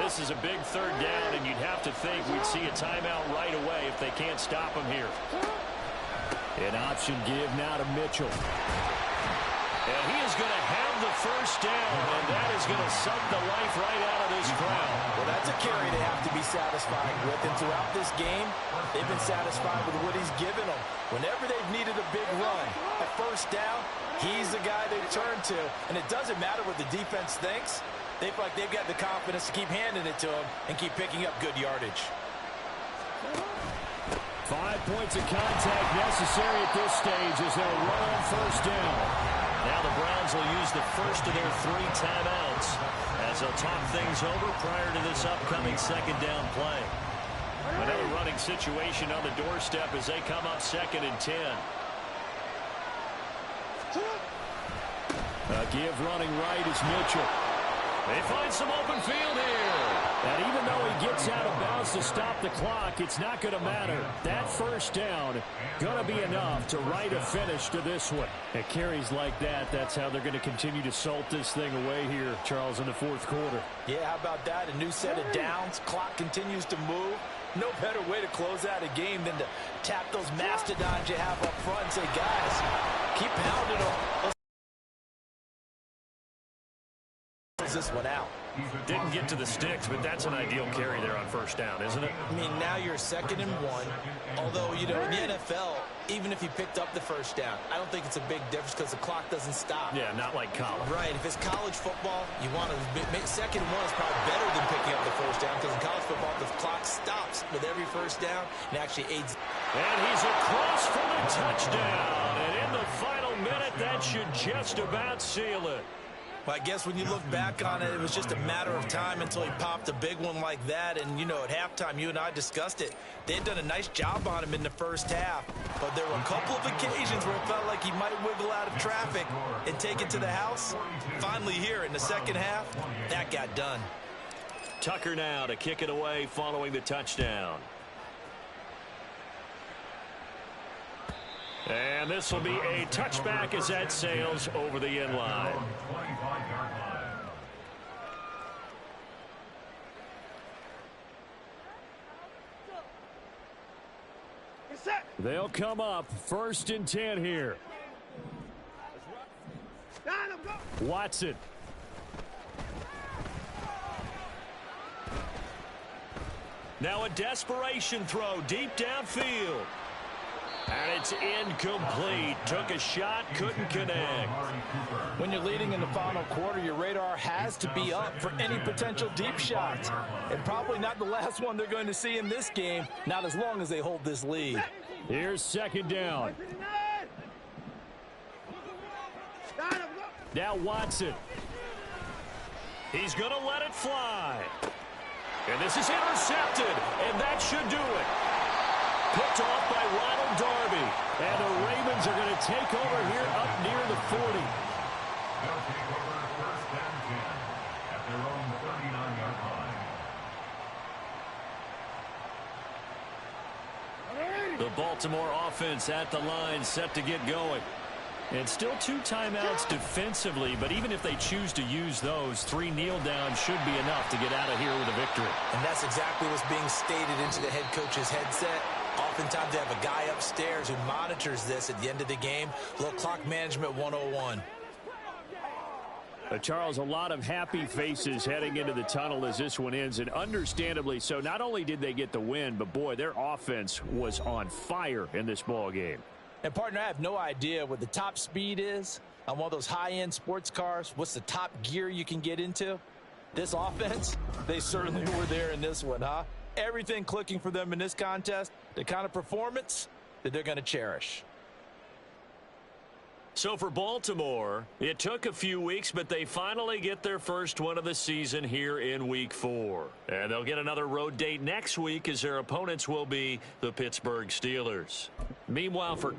This is a big 3rd down, and you'd have to think we'd see a timeout right away if they can't stop him here. An option give now to Mitchell. And he is going to have the 1st down, and that is going to suck the life right out of this crowd. Well, that's a carry they have to be satisfied with, and throughout this game, they've been satisfied with what he's given them. Whenever they've needed a big run, a 1st down, he's the guy they turn to, and it doesn't matter what the defense thinks. They feel like they've got the confidence to keep handing it to him and keep picking up good yardage. 5 points of contact necessary at this stage as they'll run on 1st down. Now the Browns will use the first of their 3 timeouts as they'll talk things over prior to this upcoming 2nd down play. Another running situation on the doorstep as they come up 2nd and 10. A give running right is Mitchell. They find some open field here. And even though he gets out of bounds to stop the clock, it's not going to matter. That 1st down going to be enough to write a finish to this one. At carries like that, that's how they're going to continue to salt this thing away here, Charles, in the 4th quarter. Yeah, how about that? A new set of downs. Clock continues to move. No better way to close out a game than to tap those mastodons you have up front and say, guys, keep pounding them. This one out. Didn't get to the sticks, but that's an ideal carry there on 1st down, isn't it? I mean, now you're 2nd and 1. Although, you know, in the NFL, even if you picked up the 1st down, I don't think it's a big difference because the clock doesn't stop. Yeah, not like college. Right. If it's college football, you want to 2nd and 1 is probably better than picking up the 1st down because in college football, the clock stops with every 1st down and actually aids. And he's across for the touchdown. And in the final minute, that should just about seal it. Well, I guess when you look back on it, it was just a matter of time until he popped a big one like that. And, you know, at halftime, you and I discussed it. They had done a nice job on him in the 1st half. But there were a couple of occasions where it felt like he might wiggle out of traffic and take it to the house. Finally here in the 2nd half, that got done. Tucker now to kick it away following the touchdown. And this will be a touchback as that sails over the end line. They'll come up 1st and 10 here. Watson. Now a desperation throw deep downfield. And it's incomplete. Took a shot, couldn't connect. When you're leading in the final quarter, your radar has to be up for any potential deep shots. And probably not the last one they're going to see in this game, not as long as they hold this lead. Here's second down. Now Watson. He's going to let it fly. And this is intercepted, and that should do it. Picked off by Ronald Darby. And the Ravens are going to take over here up near the 40. They'll take over first and 10 at their own 39-yard line. The Baltimore offense at the line, set to get going. And still 2 timeouts defensively, but even if they choose to use those, 3 kneel downs should be enough to get out of here with a victory. And that's exactly what's being stated into the head coach's headset. Oftentimes they have a guy upstairs who monitors this at the end of the game. A little clock management 101. Charles, a lot of happy faces heading into the tunnel as this one ends, and understandably so. Not only did they get the win, but boy, their offense was on fire in this ball game. And, partner, I have no idea what the top speed is on one of those high-end sports cars. What's the top gear you can get into? This offense, they certainly were there in this one, huh? Everything clicking for them in this contest, the kind of performance that they're going to cherish. So for Baltimore, it took a few weeks, but they finally get their first one of the season here in Week 4. And they'll get another road date next week as their opponents will be the Pittsburgh Steelers. Meanwhile, for